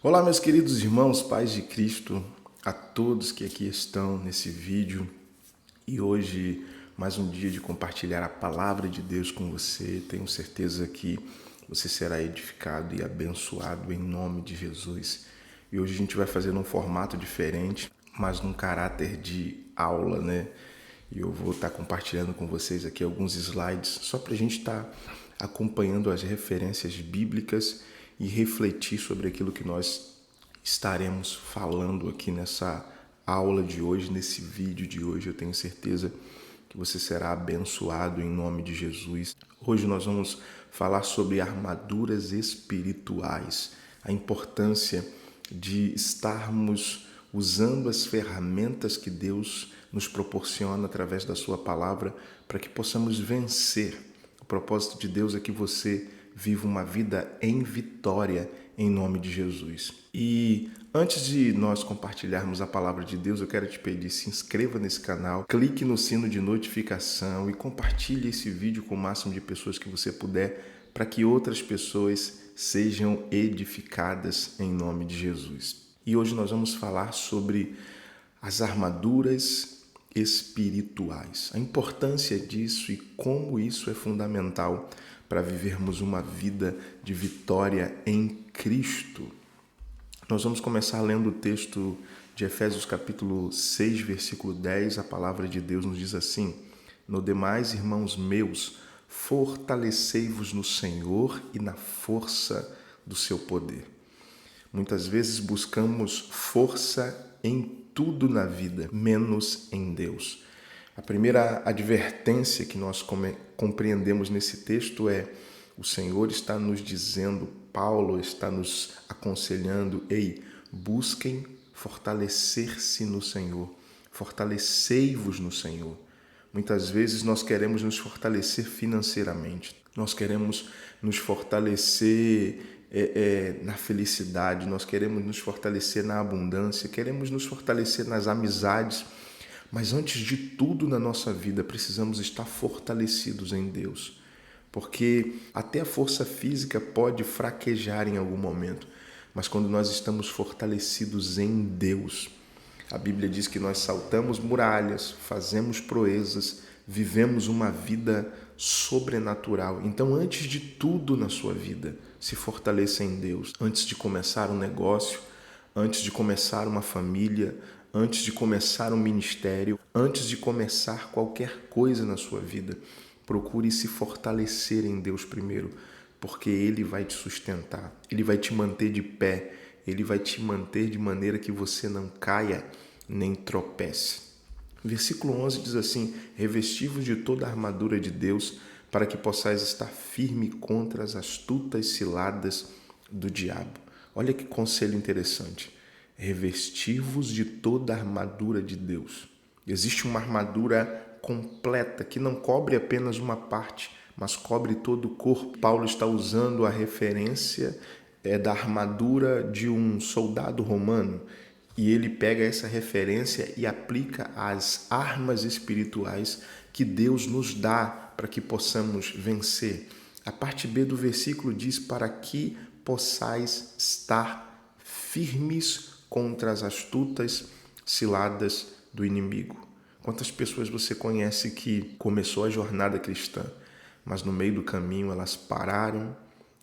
Olá, meus queridos irmãos, paz de Cristo, a todos que aqui estão nesse vídeo. E hoje, mais um dia de compartilhar a palavra de Deus com você. Tenho certeza que você será edificado e abençoado em nome de Jesus. E hoje a gente vai fazer num formato diferente, mas num caráter de aula, né? E eu vou estar compartilhando com vocês aqui alguns slides, só para a gente estar acompanhando as referências bíblicas e refletir sobre aquilo que nós estaremos falando aqui nessa aula de hoje, nesse vídeo de hoje. Eu tenho certeza que você será abençoado em nome de Jesus. Hoje nós vamos falar sobre armaduras espirituais, a importância de estarmos usando as ferramentas que Deus nos proporciona através da sua palavra para que possamos vencer. O propósito de Deus é que você viva uma vida em vitória em nome de Jesus. E antes de nós compartilharmos a palavra de Deus, eu quero te pedir, se inscreva nesse canal, clique no sino de notificação e compartilhe esse vídeo com o máximo de pessoas que você puder, para que outras pessoas sejam edificadas em nome de Jesus. E hoje nós vamos falar sobre as armaduras espirituais, a importância disso e como isso é fundamental para vivermos uma vida de vitória em Cristo. Nós vamos começar lendo o texto de Efésios capítulo 6, versículo 10. A palavra de Deus nos diz assim: No demais, irmãos meus, fortalecei-vos no Senhor e na força do seu poder. Muitas vezes buscamos força em tudo na vida, menos em Deus. A primeira advertência que nós compreendemos nesse texto é: o Senhor está nos dizendo, Paulo está nos aconselhando, ei, busquem fortalecer-se no Senhor, fortalecei-vos no Senhor. Muitas vezes nós queremos nos fortalecer financeiramente, nós queremos nos fortalecer na felicidade, nós queremos nos fortalecer na abundância, queremos nos fortalecer nas amizades, mas antes de tudo na nossa vida precisamos estar fortalecidos em Deus, porque até a força física pode fraquejar em algum momento, mas quando nós estamos fortalecidos em Deus, a Bíblia diz que nós saltamos muralhas, fazemos proezas, vivemos uma vida sobrenatural. Então, antes de tudo na sua vida, se fortaleça em Deus. Antes de começar um negócio, antes de começar uma família, antes de começar um ministério, antes de começar qualquer coisa na sua vida, procure se fortalecer em Deus primeiro, porque Ele vai te sustentar, Ele vai te manter de pé, Ele vai te manter de maneira que você não caia nem tropece. Versículo 11 diz assim: Revesti-vos de toda a armadura de Deus, para que possais estar firme contra as astutas ciladas do diabo. Olha que conselho interessante. Revesti-vos de toda a armadura de Deus. Existe uma armadura completa que não cobre apenas uma parte, mas cobre todo o corpo. Paulo está usando a referência da armadura de um soldado romano, e ele pega essa referência e aplica às armas espirituais que Deus nos dá para que possamos vencer. A parte B do versículo diz: para que possais estar firmes contra as astutas ciladas do inimigo. Quantas pessoas você conhece que começou a jornada cristã, mas no meio do caminho elas pararam,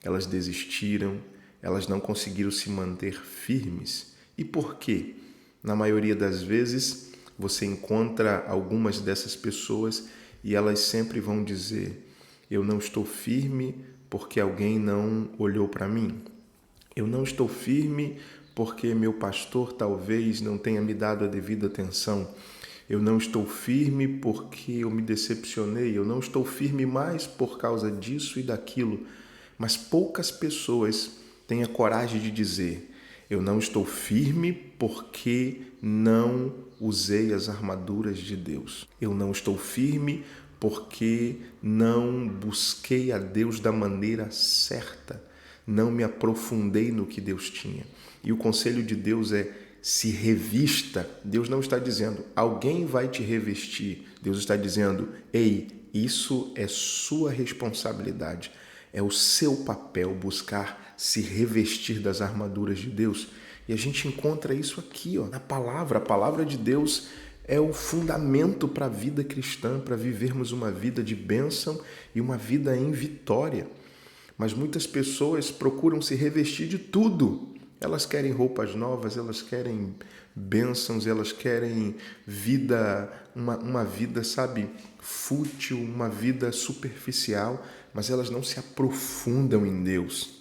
elas desistiram, elas não conseguiram se manter firmes? E por quê? Na maioria das vezes, você encontra algumas dessas pessoas e elas sempre vão dizer: eu não estou firme porque alguém não olhou para mim. Eu não estou firme porque meu pastor talvez não tenha me dado a devida atenção. Eu não estou firme porque eu me decepcionei. Eu não estou firme mais por causa disso e daquilo. Mas poucas pessoas têm a coragem de dizer: eu não estou firme porque não usei as armaduras de Deus. Eu não estou firme porque não busquei a Deus da maneira certa. Não me aprofundei no que Deus tinha. E o conselho de Deus é: se revista. Deus não está dizendo alguém vai te revestir. Deus está dizendo: ei, isso é sua responsabilidade. É o seu papel buscar se revestir das armaduras de Deus. E a gente encontra isso aqui, na palavra. A palavra de Deus é o fundamento para a vida cristã, para vivermos uma vida de bênção e uma vida em vitória. Mas muitas pessoas procuram se revestir de tudo. Elas querem roupas novas, elas querem bênçãos, elas querem vida, uma vida, fútil, uma vida superficial, mas elas não se aprofundam em Deus.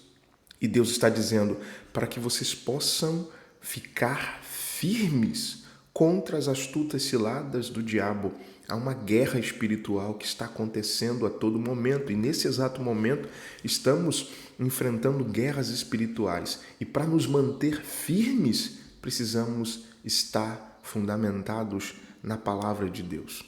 E Deus está dizendo para que vocês possam ficar firmes contra as astutas ciladas do diabo. Há uma guerra espiritual que está acontecendo a todo momento, e nesse exato momento estamos enfrentando guerras espirituais. E para nos manter firmes, precisamos estar fundamentados na palavra de Deus.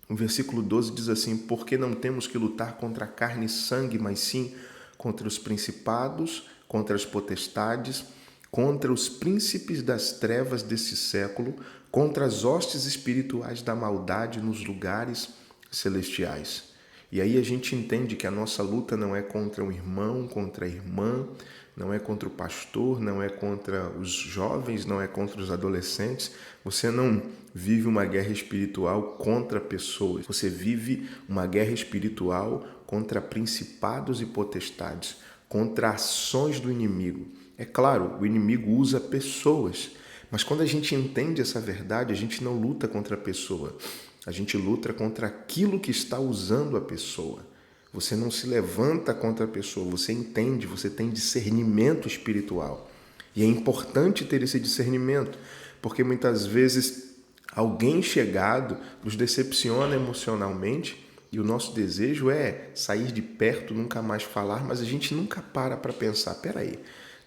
O versículo 12 diz assim: porque não temos que lutar contra carne e sangue, mas sim contra os principados, contra as potestades, contra os príncipes das trevas desse século, contra as hostes espirituais da maldade nos lugares celestiais. E aí a gente entende que a nossa luta não é contra o irmão, contra a irmã, não é contra o pastor, não é contra os jovens, não é contra os adolescentes. Você não vive uma guerra espiritual contra pessoas. Você vive uma guerra espiritual contra principados e potestades, contra ações do inimigo. É claro, o inimigo usa pessoas, mas quando a gente entende essa verdade, a gente não luta contra a pessoa. A gente luta contra aquilo que está usando a pessoa. Você não se levanta contra a pessoa, você entende, você tem discernimento espiritual. E é importante ter esse discernimento, porque muitas vezes alguém chegado nos decepciona emocionalmente e o nosso desejo é sair de perto, nunca mais falar, mas a gente nunca para pensar, peraí,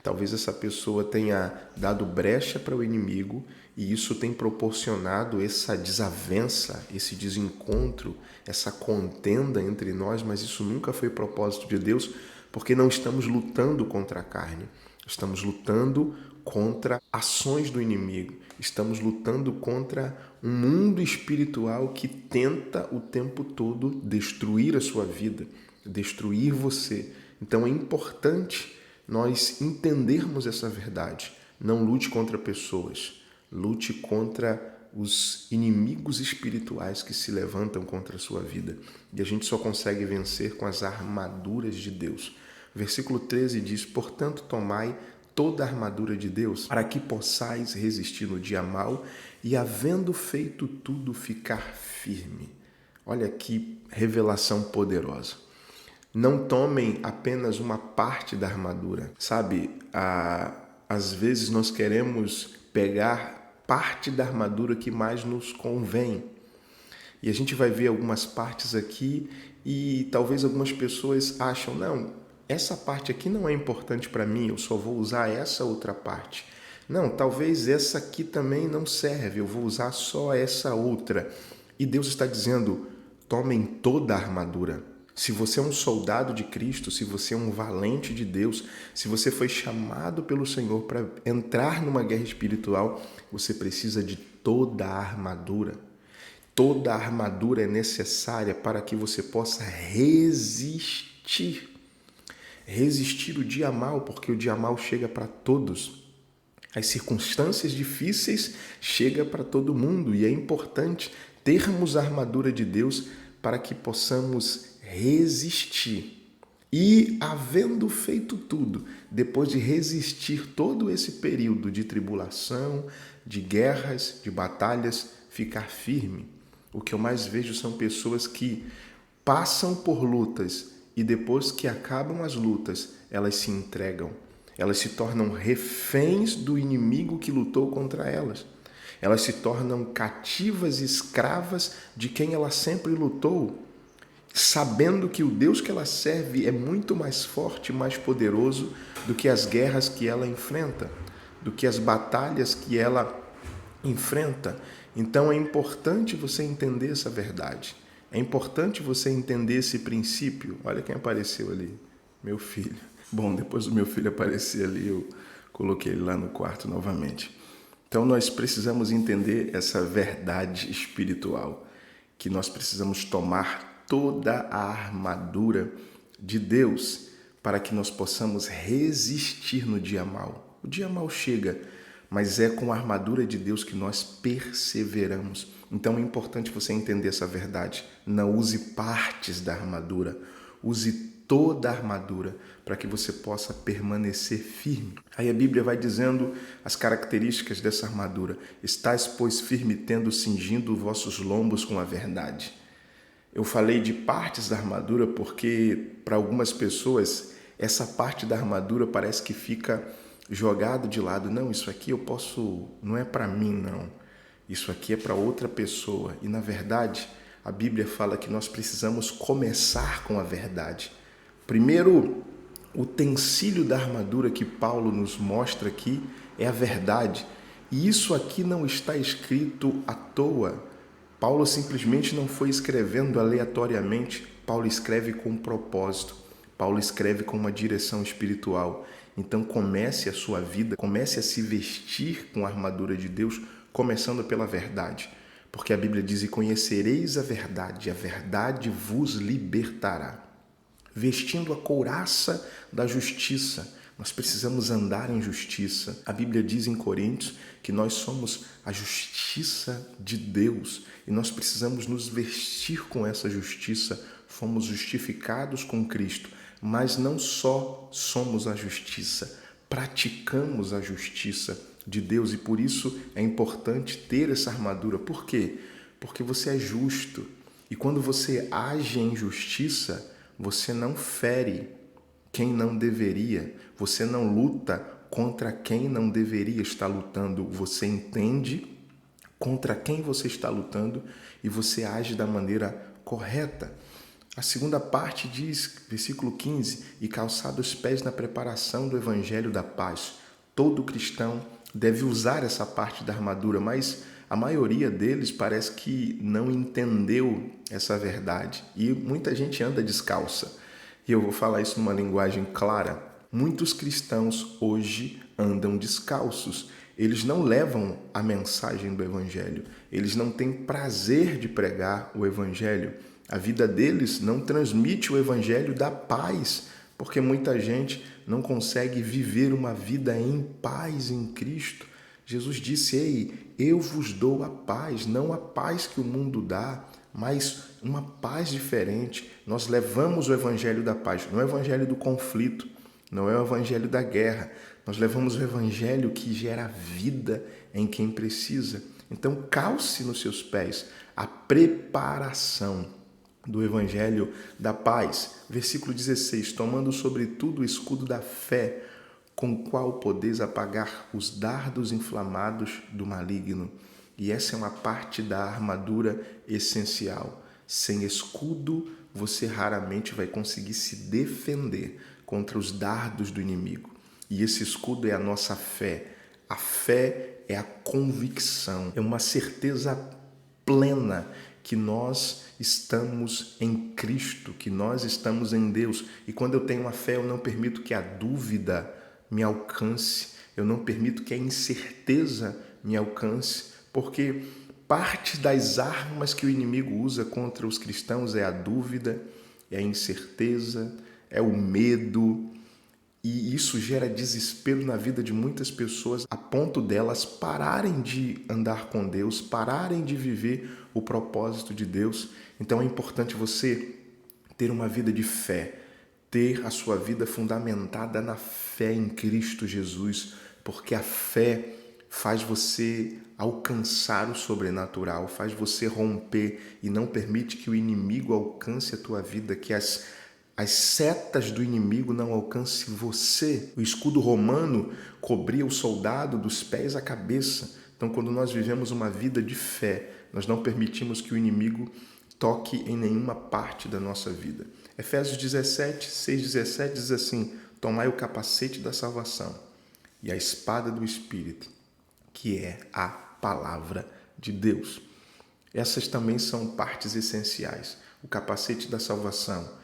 talvez essa pessoa tenha dado brecha para o inimigo e isso tem proporcionado essa desavença, esse desencontro, essa contenda entre nós, mas isso nunca foi propósito de Deus, porque não estamos lutando contra a carne, estamos lutando contra ações do inimigo, estamos lutando contra um mundo espiritual que tenta o tempo todo destruir a sua vida, destruir você. Então é importante nós entendermos essa verdade. Não lute contra pessoas, lute contra os inimigos espirituais que se levantam contra a sua vida. E a gente só consegue vencer com as armaduras de Deus. Versículo 13 diz: portanto, tomai toda a armadura de Deus, para que possais resistir no dia mau e, havendo feito tudo, ficar firme. Olha que revelação poderosa. Não tomem apenas uma parte da armadura. Às vezes nós queremos pegar parte da armadura que mais nos convém. E a gente vai ver algumas partes aqui e talvez algumas pessoas acham, não, essa parte aqui não é importante para mim, eu só vou usar essa outra parte. Não, talvez essa aqui também não serve, eu vou usar só essa outra. E Deus está dizendo, tomem toda a armadura. Se você é um soldado de Cristo, se você é um valente de Deus, se você foi chamado pelo Senhor para entrar numa guerra espiritual, você precisa de toda a armadura. Toda a armadura é necessária para que você possa resistir. Resistir o dia mau, porque o dia mau chega para todos. As circunstâncias difíceis chegam para todo mundo e é importante termos a armadura de Deus para que possamos resistir. E, havendo feito tudo, depois de resistir todo esse período de tribulação, de guerras, de batalhas, ficar firme. O que eu mais vejo são pessoas que passam por lutas e depois que acabam as lutas, elas se entregam. Elas se tornam reféns do inimigo que lutou contra elas. Elas se tornam cativas e escravas de quem ela sempre lutou, sabendo que o Deus que ela serve é muito mais forte, mais poderoso do que as guerras que ela enfrenta, do que as batalhas que ela enfrenta. Então é importante você entender essa verdade. É importante você entender esse princípio. Olha quem apareceu ali, meu filho. Bom, depois do meu filho aparecer ali, eu coloquei ele lá no quarto novamente. Então nós precisamos entender essa verdade espiritual, que nós precisamos tomar toda a armadura de Deus para que nós possamos resistir no dia mau. O dia mau chega, mas é com a armadura de Deus que nós perseveramos. Então é importante você entender essa verdade. Não use partes da armadura, use toda a armadura para que você possa permanecer firme. Aí a Bíblia vai dizendo as características dessa armadura. Estais, pois, firme, tendo cingindo vossos lombos com a verdade. Eu falei de partes da armadura porque, para algumas pessoas, essa parte da armadura parece que fica jogado de lado. Não, isso aqui eu posso, não é para mim, não. Isso aqui é para outra pessoa. E, na verdade, a Bíblia fala que nós precisamos começar com a verdade. Primeiro utensílio da armadura que Paulo nos mostra aqui é a verdade. E isso aqui não está escrito à toa. Paulo simplesmente não foi escrevendo aleatoriamente. Paulo escreve com um propósito. Paulo escreve com uma direção espiritual. Então comece a sua vida, comece a se vestir com a armadura de Deus, começando pela verdade. Porque a Bíblia diz: e conhecereis a verdade vos libertará. Vestindo a couraça da justiça. Nós precisamos andar em justiça. A Bíblia diz em Coríntios que nós somos a justiça de Deus e nós precisamos nos vestir com essa justiça. Fomos justificados com Cristo, mas não só somos a justiça, praticamos a justiça de Deus e por isso é importante ter essa armadura. Por quê? Porque você é justo e quando você age em justiça, você não fere quem não deveria, você não luta contra quem não deveria estar lutando, você entende contra quem você está lutando e você age da maneira correta. A segunda parte diz, versículo 15, e calçado os pés na preparação do evangelho da paz. Todo cristão deve usar essa parte da armadura, mas a maioria deles parece que não entendeu essa verdade e muita gente anda descalça. E eu vou falar isso numa linguagem clara. Muitos cristãos hoje andam descalços. Eles não levam a mensagem do evangelho. Eles não têm prazer de pregar o evangelho. A vida deles não transmite o evangelho da paz, porque muita gente não consegue viver uma vida em paz em Cristo. Jesus disse: ei, eu vos dou a paz, não a paz que o mundo dá, mas uma paz diferente. Nós levamos o evangelho da paz, não é o evangelho do conflito, não é o evangelho da guerra. Nós levamos o evangelho que gera vida em quem precisa. Então, calce nos seus pés a preparação do evangelho da paz. Versículo 16, tomando sobretudo o escudo da fé, com o qual podeis apagar os dardos inflamados do maligno. E essa é uma parte da armadura essencial. Sem escudo, você raramente vai conseguir se defender contra os dardos do inimigo. E esse escudo é a nossa fé. A fé é a convicção, é uma certeza plena que nós estamos em Cristo, que nós estamos em Deus. E quando eu tenho uma fé, eu não permito que a dúvida me alcance, eu não permito que a incerteza me alcance, porque parte das armas que o inimigo usa contra os cristãos é a dúvida, é a incerteza, é o medo, e isso gera desespero na vida de muitas pessoas a ponto delas pararem de andar com Deus, pararem de viver o propósito de Deus. Então é importante você ter uma vida de fé, ter a sua vida fundamentada na fé em Cristo Jesus, porque a fé faz você alcançar o sobrenatural, faz você romper e não permite que o inimigo alcance a tua vida, que as setas do inimigo não alcancem você. O escudo romano cobria o soldado dos pés à cabeça. Então, quando nós vivemos uma vida de fé, nós não permitimos que o inimigo toque em nenhuma parte da nossa vida. Efésios 17, 6, 17 diz assim: tomai o capacete da salvação e a espada do Espírito, que é a palavra de Deus. Essas também são partes essenciais. O capacete da salvação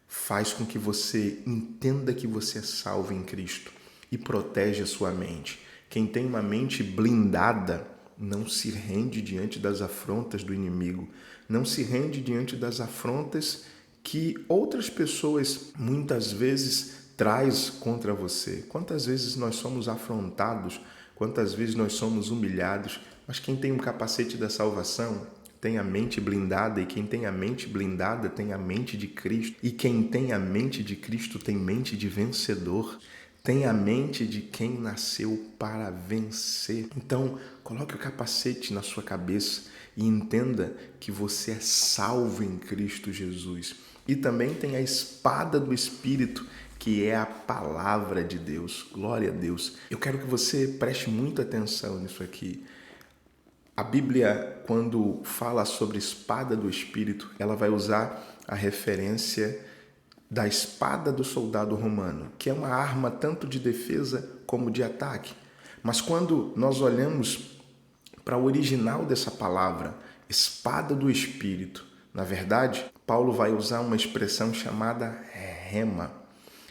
faz com que você entenda que você é salvo em Cristo e protege a sua mente. Quem tem uma mente blindada não se rende diante das afrontas do inimigo, não se rende diante das afrontas que outras pessoas muitas vezes traz contra você. Quantas vezes nós somos afrontados, quantas vezes nós somos humilhados, mas quem tem um capacete da salvação tem a mente blindada, e quem tem a mente blindada tem a mente de Cristo, e quem tem a mente de Cristo tem mente de vencedor, tem a mente de quem nasceu para vencer. Então, coloque o capacete na sua cabeça e entenda que você é salvo em Cristo Jesus. E também tem a espada do Espírito, que é a palavra de Deus. Glória a Deus. Eu quero que você preste muita atenção nisso aqui. A Bíblia, quando fala sobre espada do Espírito, ela vai usar a referência da espada do soldado romano, que é uma arma tanto de defesa como de ataque. Mas quando nós olhamos para o original dessa palavra, espada do Espírito, na verdade, Paulo vai usar uma expressão chamada rema.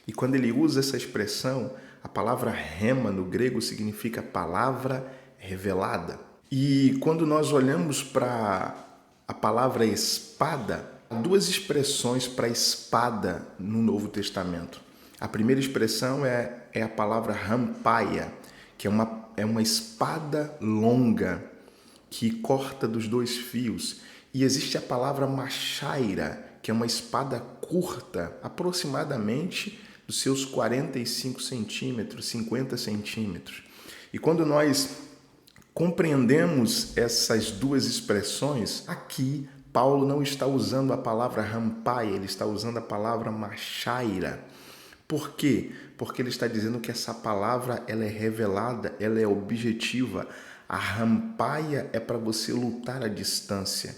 E quando ele usa essa expressão, a palavra rema no grego significa palavra revelada. E quando nós olhamos para a palavra espada, há duas expressões para espada no Novo Testamento. A primeira expressão é a palavra rampaia, que é uma espada longa que corta dos dois fios. E existe a palavra machaira, que é uma espada curta, aproximadamente dos seus 45 centímetros, 50 centímetros. E quando nós compreendemos essas duas expressões, aqui Paulo não está usando a palavra rampaia, ele está usando a palavra machaira. Por quê? Porque ele está dizendo que essa palavra ela é revelada, ela é objetiva. A rampaia é para você lutar à distância.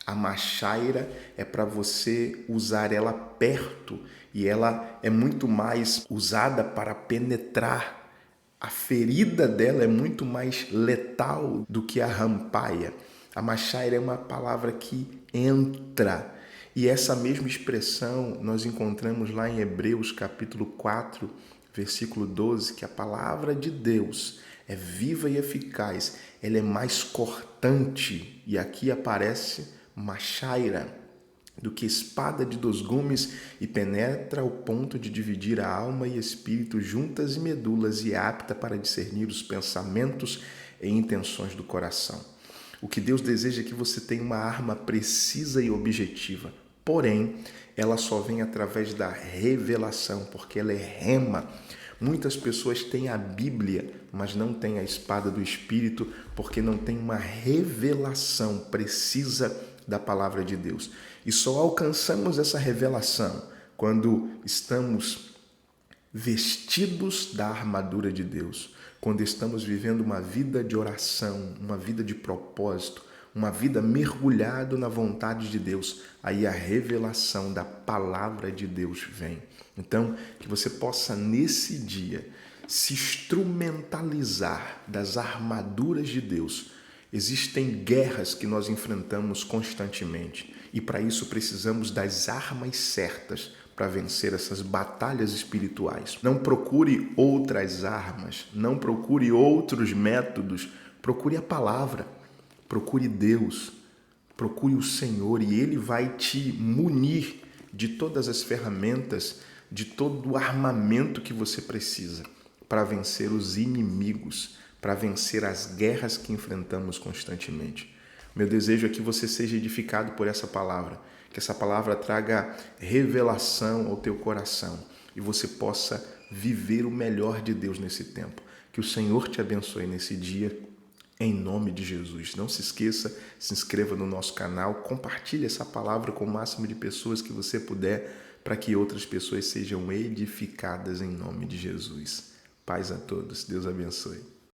A machaira é para você usar ela perto e ela é muito mais usada para penetrar. A ferida dela é muito mais letal do que a rampaia. A machaira é uma palavra que entra. E essa mesma expressão nós encontramos lá em Hebreus capítulo 4, versículo 12, que a palavra de Deus é viva e eficaz, ela é mais cortante, e aqui aparece machaira, do que espada de 2 gumes, e penetra ao ponto de dividir a alma e espírito, juntas e medulas, e é apta para discernir os pensamentos e intenções do coração. O que Deus deseja é que você tenha uma arma precisa e objetiva, porém, ela só vem através da revelação, porque ela é rema. Muitas pessoas têm a Bíblia, mas não têm a espada do Espírito, porque não tem uma revelação precisa da palavra de Deus. E só alcançamos essa revelação quando estamos vestidos da armadura de Deus, quando estamos vivendo uma vida de oração, uma vida de propósito, uma vida mergulhado na vontade de Deus. Aí a revelação da palavra de Deus vem. Então, que você possa nesse dia se instrumentalizar das armaduras de Deus. Existem guerras que nós enfrentamos constantemente e para isso precisamos das armas certas para vencer essas batalhas espirituais. Não procure outras armas, não procure outros métodos, procure a palavra, procure Deus, procure o Senhor e Ele vai te munir de todas as ferramentas, de todo o armamento que você precisa para vencer os inimigos, para vencer as guerras que enfrentamos constantemente. Meu desejo é que você seja edificado por essa palavra, que essa palavra traga revelação ao teu coração e você possa viver o melhor de Deus nesse tempo. Que o Senhor te abençoe nesse dia, em nome de Jesus. Não se esqueça, se inscreva no nosso canal, compartilhe essa palavra com o máximo de pessoas que você puder, para que outras pessoas sejam edificadas em nome de Jesus. Paz a todos. Deus abençoe.